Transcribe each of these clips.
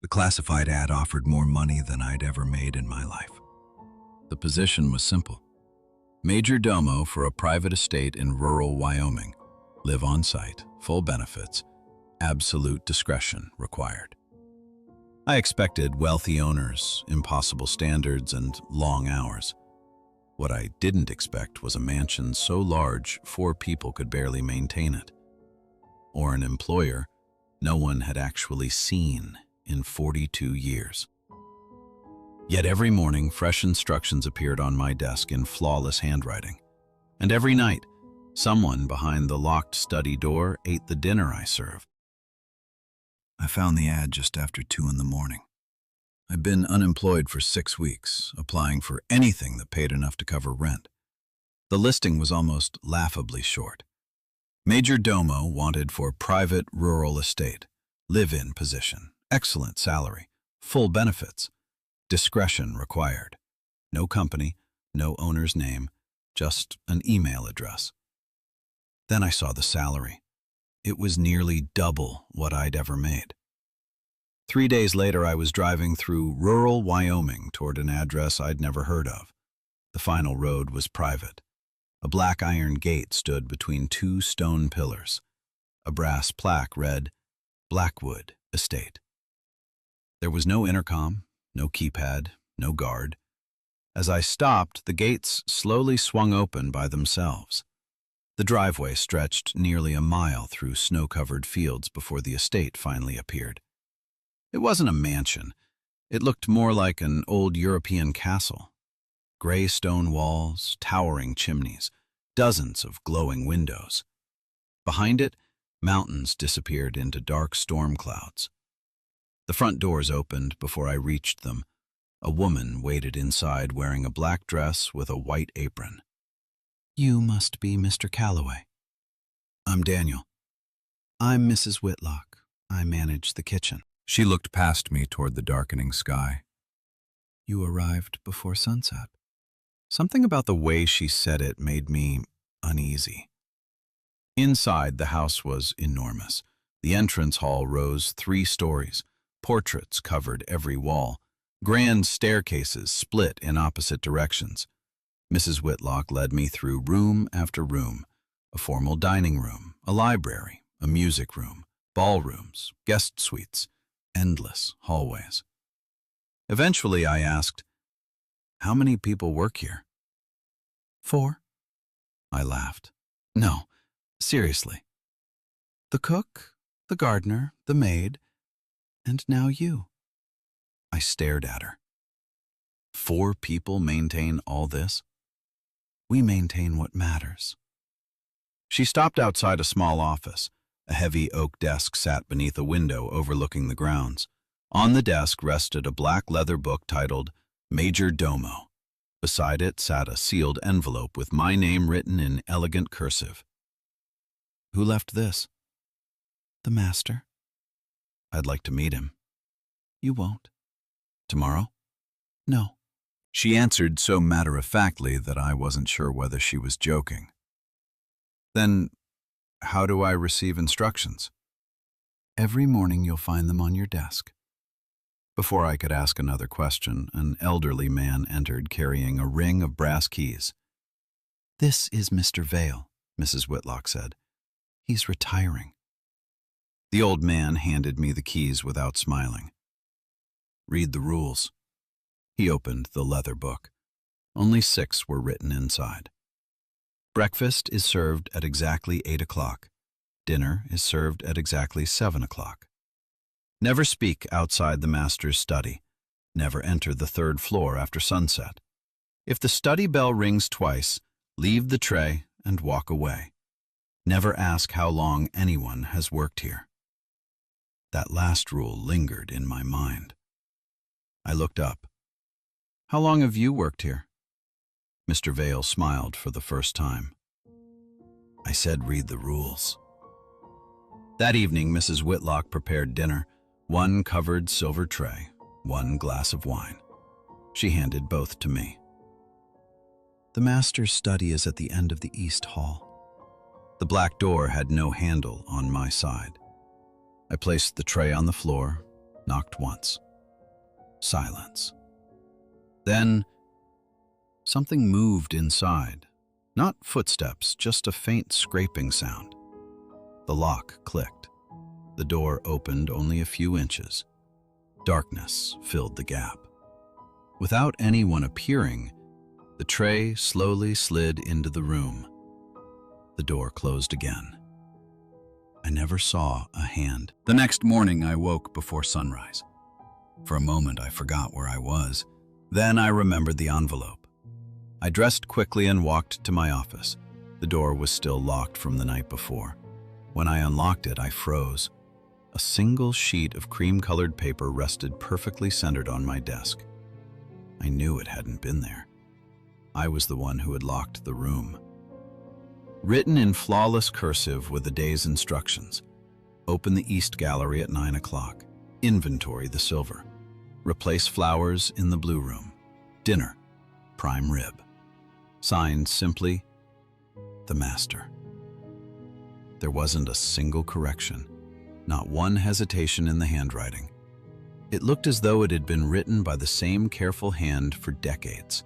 The classified ad offered more money than I'd ever made in my life. The position was simple. Major Domo for a private estate in rural Wyoming. Live on site, full benefits, absolute discretion required. I expected wealthy owners, impossible standards, and long hours. What I didn't expect was a mansion so large 4 people could barely maintain it. Or an employer no one had actually seen in 42 years. Yet every morning, fresh instructions appeared on my desk in flawless handwriting. And every night, someone behind the locked study door ate the dinner I served. I found the ad just after 2 in the morning. I'd been unemployed for 6 weeks, applying for anything that paid enough to cover rent. The listing was almost laughably short. Major Domo wanted for private rural estate, live-in position, excellent salary, full benefits, discretion required. No company, no owner's name, just an email address. Then I saw the salary. It was nearly double what I'd ever made. 3 days later, I was driving through rural Wyoming toward an address I'd never heard of. The final road was private. A black iron gate stood between 2 stone pillars. A brass plaque read, Blackwood Estate. There was no intercom, no keypad, no guard. As I stopped, the gates slowly swung open by themselves. The driveway stretched nearly a mile through snow-covered fields before the estate finally appeared. It wasn't a mansion. It looked more like an old European castle. Gray stone walls, towering chimneys, dozens of glowing windows. Behind it, mountains disappeared into dark storm clouds. The front doors opened before I reached them. A woman waited inside wearing a black dress with a white apron. "You must be Mr. Calloway." "I'm Daniel." "I'm Mrs. Whitlock. I manage the kitchen." She looked past me toward the darkening sky. "You arrived before sunset." Something about the way she said it made me uneasy. Inside, the house was enormous. The entrance hall rose 3 stories. Portraits covered every wall. Grand staircases split in opposite directions. Mrs. Whitlock led me through room after room, a formal dining room, a library, a music room, ballrooms, guest suites, endless hallways. Eventually, I asked, "How many people work here?" "4." I laughed. "No, seriously. The cook, the gardener, the maid, and now you." I stared at her. 4 people maintain all this? "We maintain what matters." She stopped outside a small office. A heavy oak desk sat beneath a window overlooking the grounds. On the desk rested a black leather book titled Major Domo. Beside it sat a sealed envelope with my name written in elegant cursive. "Who left this?" "The master." "I'd like to meet him." "You won't." "Tomorrow?" "No." She answered so matter-of-factly that I wasn't sure whether she was joking. "Then, how do I receive instructions?" "Every morning you'll find them on your desk." Before I could ask another question, an elderly man entered carrying a ring of brass keys. "This is Mr. Vale," Mrs. Whitlock said. "He's retiring." The old man handed me the keys without smiling. "Read the rules." He opened the leather book. Only 6 were written inside. Breakfast is served at exactly 8 o'clock. Dinner is served at exactly 7 o'clock. Never speak outside the master's study. Never enter the 3rd floor after sunset. If the study bell rings twice, leave the tray and walk away. Never ask how long anyone has worked here. That last rule lingered in my mind. I looked up. "How long have you worked here?" Mr. Vale smiled for the first time. "I said read the rules." That evening, Mrs. Whitlock prepared dinner, 1 covered silver tray, 1 glass of wine. She handed both to me. "The master's study is at the end of the east hall." The black door had no handle on my side. I placed the tray on the floor, Knocked once. Silence. Then, something moved inside. Not footsteps, just a faint scraping sound. The lock clicked. The door opened only a few inches. Darkness filled the gap. Without anyone appearing, the tray slowly slid into the room. The door closed again. I never saw a hand. The next morning, I woke before sunrise. For a moment, I forgot where I was. Then I remembered the envelope. I dressed quickly and walked to my office. The door was still locked from the night before. When I unlocked it, I froze. A single sheet of cream-colored paper rested perfectly centered on my desk. I knew it hadn't been there. I was the one who had locked the room. Written in flawless cursive were the day's instructions. Open the East Gallery at 9 o'clock. Inventory the silver. Replace flowers in the blue room. Dinner. Prime rib. Signed simply, the Master. There wasn't a single correction, not one hesitation in the handwriting. It looked as though it had been written by the same careful hand for decades.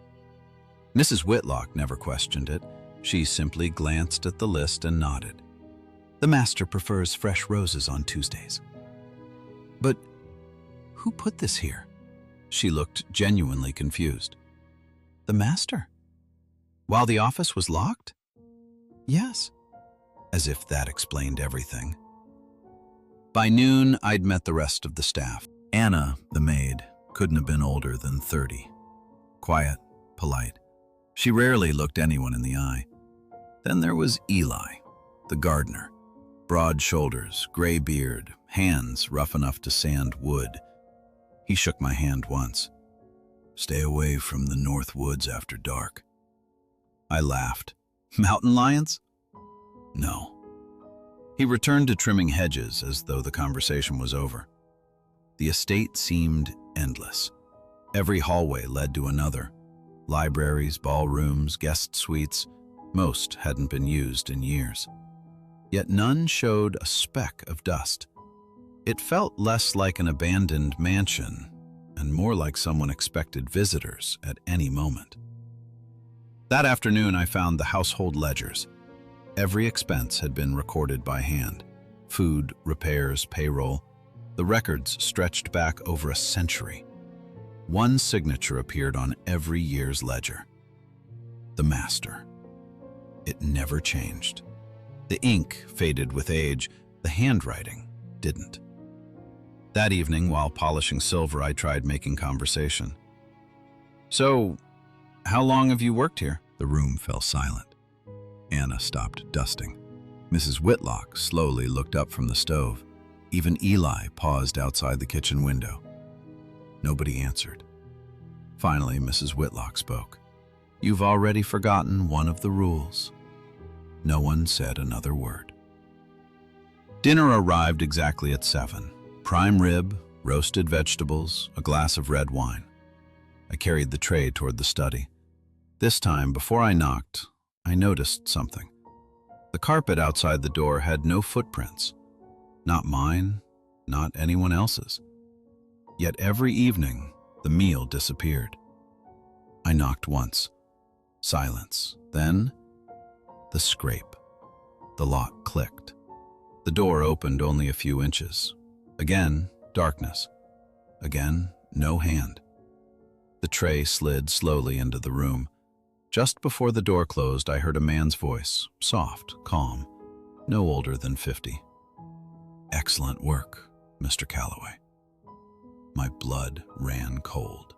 Mrs. Whitlock never questioned it. She simply glanced at the list and nodded. The Master prefers fresh roses on Tuesdays. But who put this here? She looked genuinely confused. The Master? While the office was locked? Yes. As if that explained everything. By noon, I'd met the rest of the staff. Anna, the maid, couldn't have been older than 30. Quiet, polite. She rarely looked anyone in the eye. Then there was Eli, the gardener. Broad shoulders, gray beard, hands rough enough to sand wood. He shook my hand once. Stay away from the north woods after dark. I laughed. Mountain lions? No. He returned to trimming hedges as though the conversation was over. The estate seemed endless. Every hallway led to another. Libraries, ballrooms, guest suites, most hadn't been used in years. Yet none showed a speck of dust. It felt less like an abandoned mansion and more like someone expected visitors at any moment. That afternoon, I found the household ledgers. Every expense had been recorded by hand. Food, repairs, payroll. The records stretched back over a century. One signature appeared on every year's ledger. The Master. It never changed. The ink faded with age, the handwriting didn't. That evening, while polishing silver, I tried making conversation. So, how long have you worked here? The room fell silent. Anna stopped dusting. Mrs. Whitlock slowly looked up from the stove. Even Eli paused outside the kitchen window. Nobody answered. Finally, Mrs. Whitlock spoke. You've already forgotten one of the rules. No one said another word. Dinner arrived exactly at 7. Prime rib, roasted vegetables, a glass of red wine. I carried the tray toward the study. This time, before I knocked, I noticed something. The carpet outside the door had no footprints. Not mine, not anyone else's. Yet every evening, the meal disappeared. I knocked once. Silence. Then, the scrape. The lock clicked. The door opened only a few inches. Again, darkness. Again, no hand. The tray slid slowly into the room. Just before the door closed, I heard a man's voice, soft, calm, no older than 50. Excellent work, Mr. Calloway. My blood ran cold.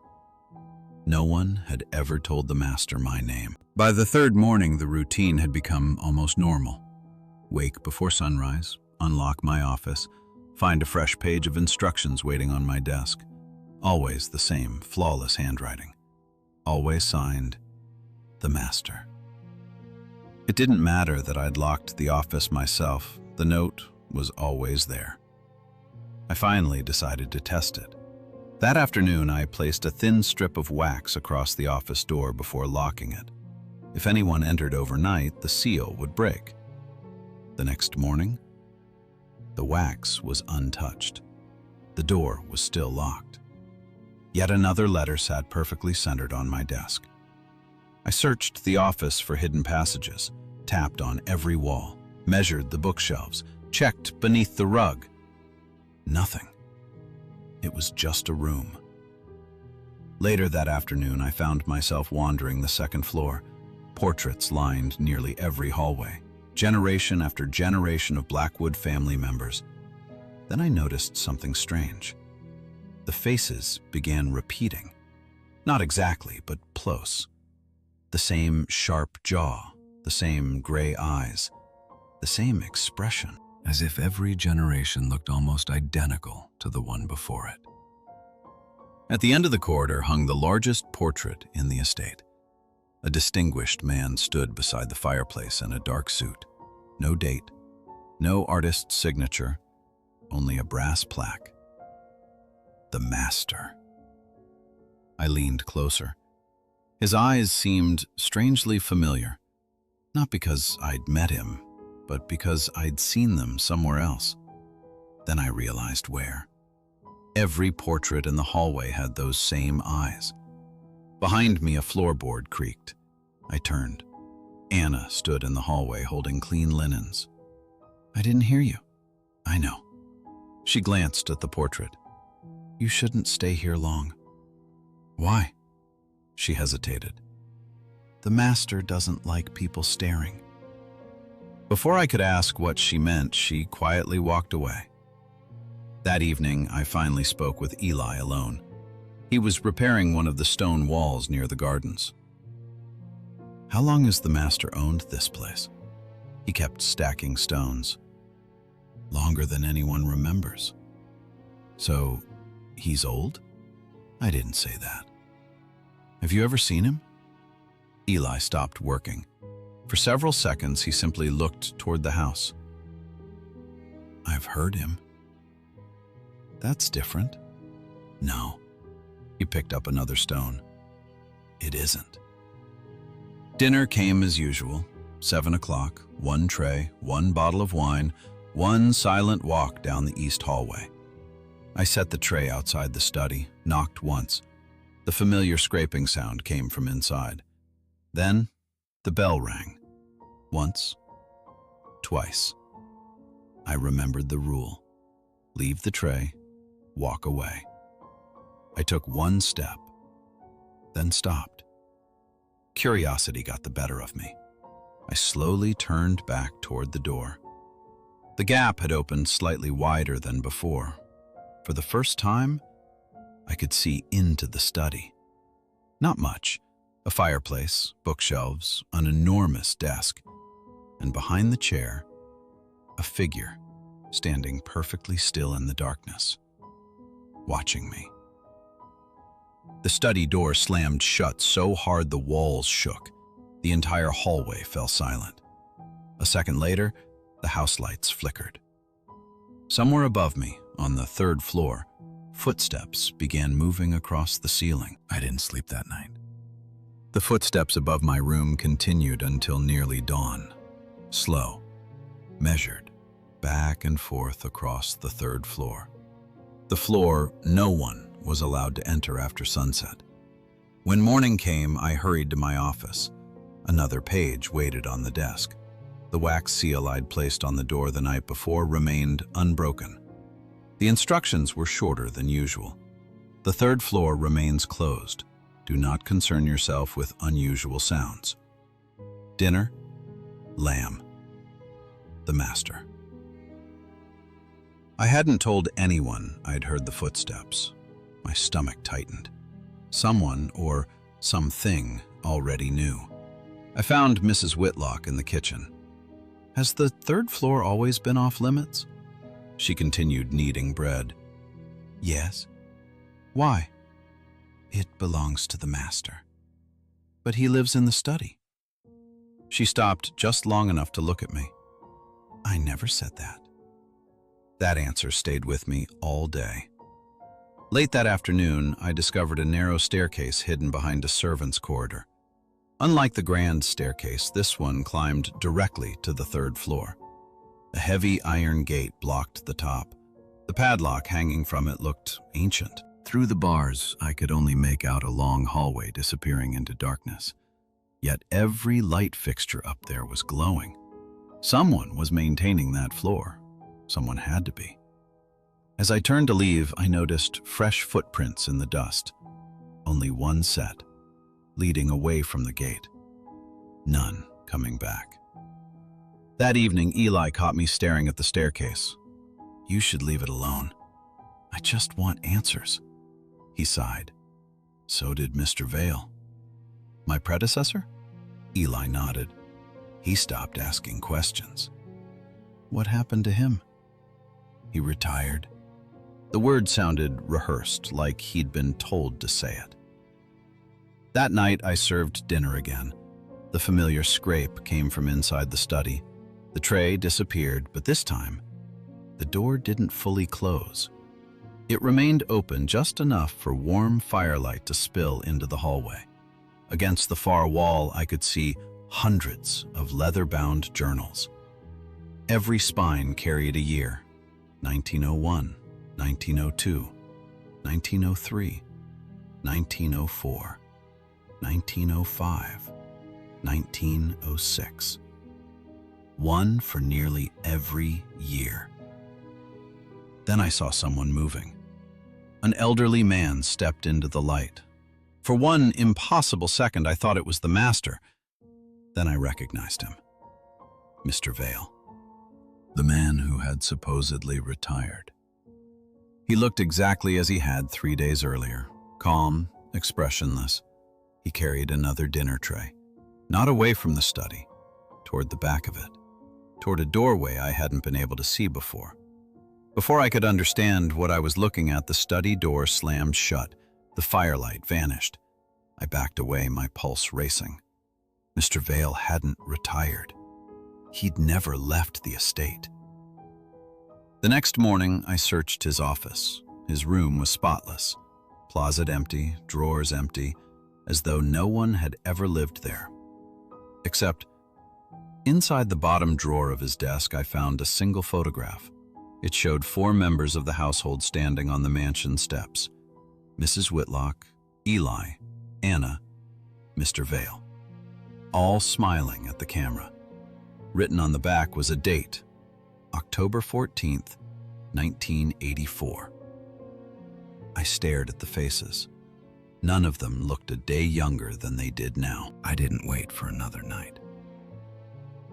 No one had ever told the Master my name. By the third morning, the routine had become almost normal. Wake before sunrise, unlock my office, find a fresh page of instructions waiting on my desk. Always the same flawless handwriting. Always signed, the Master. It didn't matter that I'd locked the office myself. The note was always there. I finally decided to test it. That afternoon, I placed a thin strip of wax across the office door before locking it. If anyone entered overnight, the seal would break. The next morning, the wax was untouched. The door was still locked. Yet another letter sat perfectly centered on my desk. I searched the office for hidden passages, tapped on every wall, measured the bookshelves, checked beneath the rug. Nothing. It was just a room. Later that afternoon, I found myself wandering the second floor. Portraits lined nearly every hallway, generation after generation of Blackwood family members. Then I noticed something strange. The faces began repeating. Not exactly, but close. The same sharp jaw, the same gray eyes, the same expression, as if every generation looked almost identical to the one before it. At the end of the corridor hung the largest portrait in the estate. A distinguished man stood beside the fireplace in a dark suit. No date, no artist's signature, only a brass plaque. The Master. I leaned closer. His eyes seemed strangely familiar, not because I'd met him, but because I'd seen them somewhere else. Then I realized where. Every portrait in the hallway had those same eyes. Behind me, a floorboard creaked. I turned. Anna stood in the hallway holding clean linens. "I didn't hear you." "I know." She glanced at the portrait. "You shouldn't stay here long." "Why?" She hesitated. "The Master doesn't like people staring." Before I could ask what she meant, she quietly walked away. That evening, I finally spoke with Eli alone. He was repairing one of the stone walls near the gardens. "How long has the Master owned this place?" He kept stacking stones. "Longer than anyone remembers." "So, he's old?" "I didn't say that." "Have you ever seen him?" Eli stopped working. For several seconds, he simply looked toward the house. "I've heard him." "That's different." "No." He picked up another stone. "It isn't." Dinner came as usual. 7 o'clock, one tray, one bottle of wine, one silent walk down the east hallway. I set the tray outside the study, knocked once. The familiar scraping sound came from inside. Then, the bell rang. Once, twice. I remembered the rule. Leave the tray, walk away. I took one step, then stopped. Curiosity got the better of me. I slowly turned back toward the door. The gap had opened slightly wider than before. For the first time, I could see into the study. Not much. A fireplace, bookshelves, an enormous desk, and behind the chair, a figure standing perfectly still in the darkness, watching me. The study door slammed shut so hard the walls shook. The entire hallway fell silent. A second later, the house lights flickered. Somewhere above me, on the third floor, footsteps began moving across the ceiling. I didn't sleep that night. The footsteps above my room continued until nearly dawn. Slow, measured, back and forth across the third floor. The floor no one was allowed to enter after sunset. When morning came, I hurried to my office. Another page waited on the desk. The wax seal I'd placed on the door the night before remained unbroken. The instructions were shorter than usual. The third floor remains closed. Do not concern yourself with unusual sounds. Dinner, lamb. The Master. I hadn't told anyone I'd heard the footsteps. My stomach tightened. Someone, or something, already knew. I found Mrs. Whitlock in the kitchen. "Has the third floor always been off limits?" She continued kneading bread. "Yes." "Why?" "It belongs to the Master." "But he lives in the study." She stopped just long enough to look at me. "I never said that." That answer stayed with me all day. Late that afternoon, I discovered a narrow staircase hidden behind a servant's corridor. Unlike the grand staircase, this one climbed directly to the third floor. A heavy iron gate blocked the top. The padlock hanging from it looked ancient. Through the bars, I could only make out a long hallway disappearing into darkness. Yet every light fixture up there was glowing. Someone was maintaining that floor. Someone had to be. As I turned to leave, I noticed fresh footprints in the dust. Only one set, leading away from the gate. None coming back. That evening, Eli caught me staring at the staircase. "You should leave it alone. I just want answers," he sighed. "So did Mr. Vale." "My predecessor?" Eli nodded. "He stopped asking questions." "What happened to him?" "He retired." The word sounded rehearsed, like he'd been told to say it. That night, I served dinner again. The familiar scrape came from inside the study. The tray disappeared, but this time, the door didn't fully close. It remained open just enough for warm firelight to spill into the hallway. Against the far wall, I could see hundreds of leather-bound journals. Every spine carried a year: 1901, 1902, 1903, 1904, 1905, 1906. One for nearly every year. Then I saw someone moving. An elderly man stepped into the light. For one impossible second, I thought it was the master. Then I recognized him. Mr. Vale. The man who had supposedly retired. He looked exactly as he had 3 days earlier, calm, expressionless. He carried another dinner tray, not away from the study, toward the back of it, toward a doorway I hadn't been able to see before. Before I could understand what I was looking at, the study door slammed shut. The firelight vanished. I backed away, my pulse racing. Mr. Vale hadn't retired. He'd never left the estate. The next morning, I searched his office. His room was spotless. Closet empty, drawers empty, as though no one had ever lived there. Except, inside the bottom drawer of his desk, I found a single photograph. It showed 4 members of the household standing on the mansion steps: Mrs. Whitlock, Eli, Anna, Mr. Vale, all smiling at the camera. Written on the back was a date: October 14th, 1984. I stared at the faces. None of them looked a day younger than they did now. I didn't wait for another night.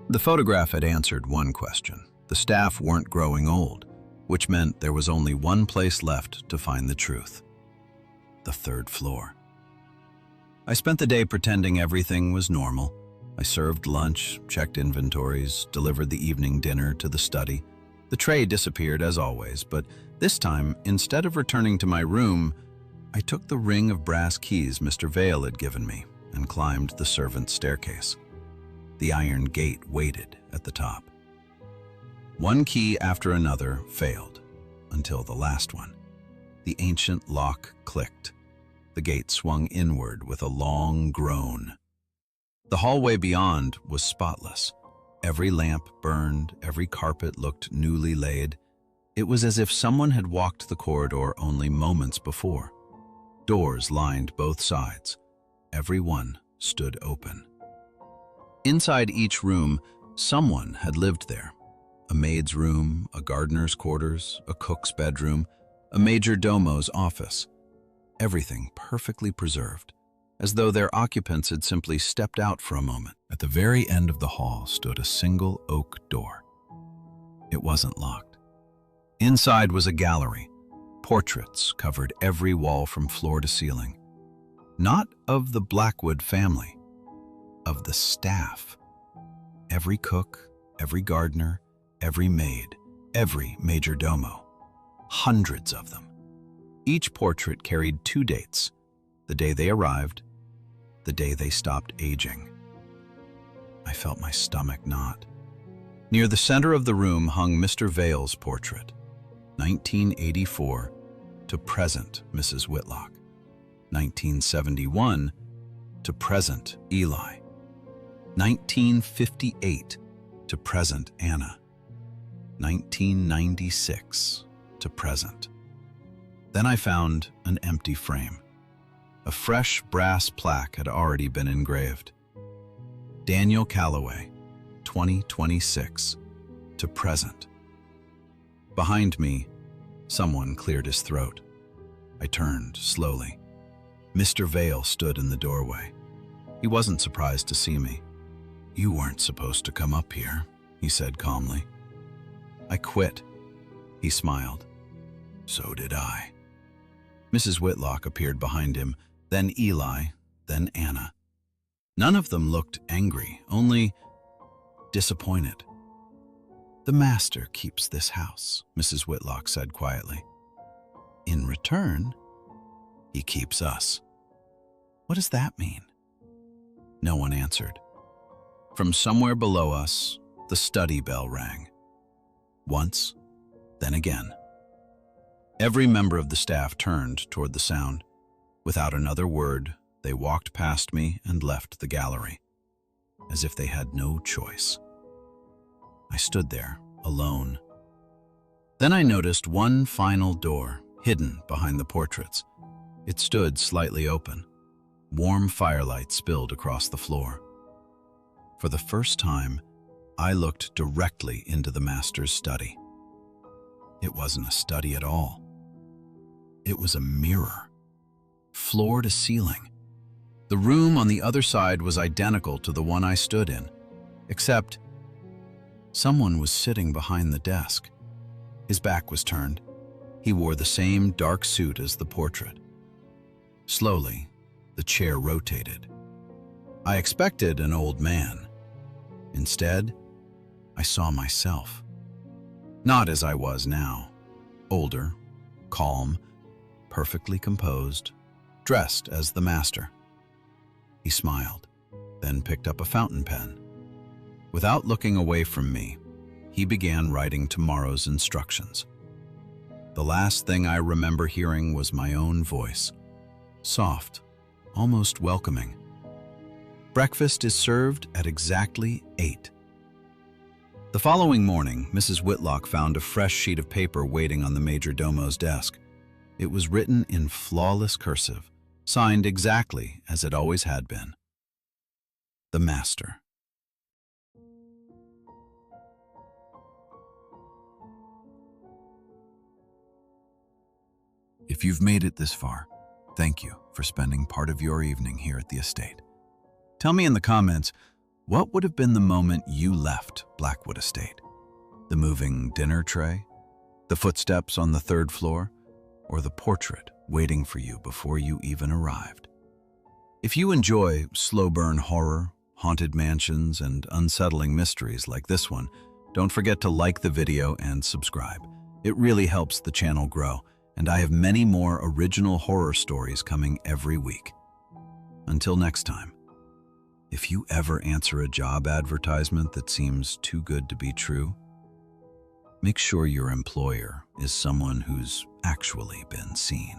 The photograph had answered one question. The staff weren't growing old, which meant there was only one place left to find the truth: the 3rd floor. I spent the day pretending everything was normal. I served lunch, checked inventories, delivered the evening dinner to the study. The tray disappeared as always, but this time, instead of returning to my room, I took the ring of brass keys Mr. Vale had given me and climbed the servants' staircase. The iron gate waited at the top. One key after another failed, until the last one. The ancient lock clicked. The gate swung inward with a long groan. The hallway beyond was spotless. Every lamp burned, every carpet looked newly laid. It was as if someone had walked the corridor only moments before. Doors lined both sides. Every one stood open. Inside each room, someone had lived there. A maid's room, a gardener's quarters, a cook's bedroom, a major domo's office. Everything perfectly preserved, as though their occupants had simply stepped out for a moment. At the very end of the hall stood a single oak door. It wasn't locked. Inside was a gallery. Portraits covered every wall from floor to ceiling. Not of the Blackwood family, of the staff. Every cook, every gardener, every maid, every major domo. Hundreds of them. Each portrait carried 2 dates: the day they arrived, the day they stopped aging. I felt my stomach knot. Near the center of the room hung Mr. Vale's portrait, 1984 to present Mrs. Whitlock, 1971 to present Eli, 1958 to present Anna, 1996 to present. Then I found an empty frame. A fresh brass plaque had already been engraved. Daniel Calloway, 2026, to present. Behind me, someone cleared his throat. I turned slowly. Mr. Vale stood in the doorway. He wasn't surprised to see me. "You weren't supposed to come up here," he said calmly. "I quit." He smiled. "So did I." Mrs. Whitlock appeared behind him, then Eli, then Anna. None of them looked angry, only disappointed. "The master keeps this house," Mrs. Whitlock said quietly. "In return, he keeps us." "What does that mean?" No one answered. From somewhere below us, the study bell rang. Once, then again. Every member of the staff turned toward the sound. Without another word, they walked past me and left the gallery, as if they had no choice. I stood there, alone. Then I noticed one final door, hidden behind the portraits. It stood slightly open. Warm firelight spilled across the floor. For the first time, I looked directly into the master's study. It wasn't a study at all. It was a mirror, floor to ceiling. The room on the other side was identical to the one I stood in, except someone was sitting behind the desk. His back was turned. He wore the same dark suit as the portrait. Slowly, the chair rotated. I expected an old man. Instead, I saw myself. Not as I was now, older, calm, perfectly composed, dressed as the master. He smiled, then picked up a fountain pen. Without looking away from me, he began writing tomorrow's instructions. The last thing I remember hearing was my own voice, soft, almost welcoming. "Breakfast is served at exactly 8. The following morning, Mrs. Whitlock found a fresh sheet of paper waiting on the Major Domo's desk. It was written in flawless cursive, signed exactly as it always had been. The Master. If you've made it this far, thank you for spending part of your evening here at the estate. Tell me in the comments, what would have been the moment you left Blackwood Estate? The moving dinner tray? The footsteps on the 3rd floor? Or the portrait waiting for you before you even arrived? If you enjoy slow-burn horror, haunted mansions, and unsettling mysteries like this one, don't forget to like the video and subscribe. It really helps the channel grow, and I have many more original horror stories coming every week. Until next time, if you ever answer a job advertisement that seems too good to be true, make sure your employer is someone who's actually been seen.